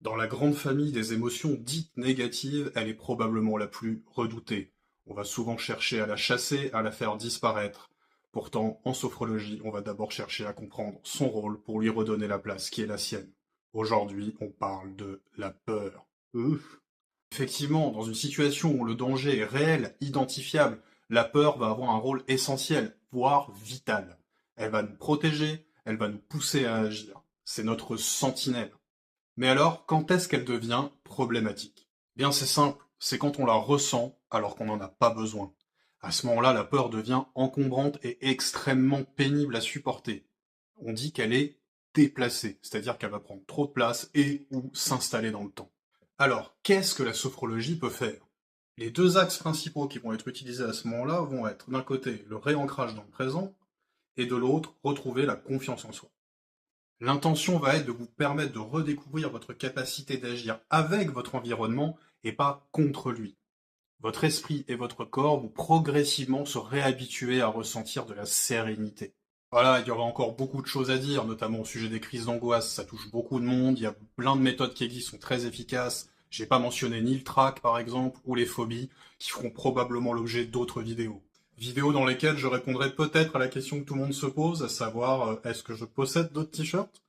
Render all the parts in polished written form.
Dans la grande famille des émotions dites négatives, elle est probablement la plus redoutée. On va souvent chercher à la chasser, à la faire disparaître. Pourtant, en sophrologie, on va d'abord chercher à comprendre son rôle pour lui redonner la place qui est la sienne. Aujourd'hui, on parle de la peur. Ouf. Effectivement, dans une situation où le danger est réel, identifiable, la peur va avoir un rôle essentiel, voire vital. Elle va nous protéger, elle va nous pousser à agir. C'est notre sentinelle. Mais alors, quand est-ce qu'elle devient problématique? Bien, c'est simple, c'est quand on la ressent alors qu'on n'en a pas besoin. À ce moment-là, la peur devient encombrante et extrêmement pénible à supporter. On dit qu'elle est déplacée, c'est-à-dire qu'elle va prendre trop de place et ou s'installer dans le temps. Alors, qu'est-ce que la sophrologie peut faire? Les deux axes principaux qui vont être utilisés à ce moment-là vont être d'un côté le réancrage dans le présent et de l'autre retrouver la confiance en soi. L'intention va être de vous permettre de redécouvrir votre capacité d'agir avec votre environnement et pas contre lui. Votre esprit et votre corps vont progressivement se réhabituer à ressentir de la sérénité. Voilà, il y aurait encore beaucoup de choses à dire, notamment au sujet des crises d'angoisse. Ça touche beaucoup de monde, il y a plein de méthodes qui existent, sont très efficaces. J'ai pas mentionné ni le trac, par exemple, ou les phobies, qui feront probablement l'objet d'autres vidéos. Vidéos dans lesquelles je répondrai peut-être à la question que tout le monde se pose, à savoir, est-ce que je possède d'autres t-shirts?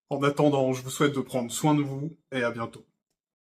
En attendant, je vous souhaite de prendre soin de vous et à bientôt.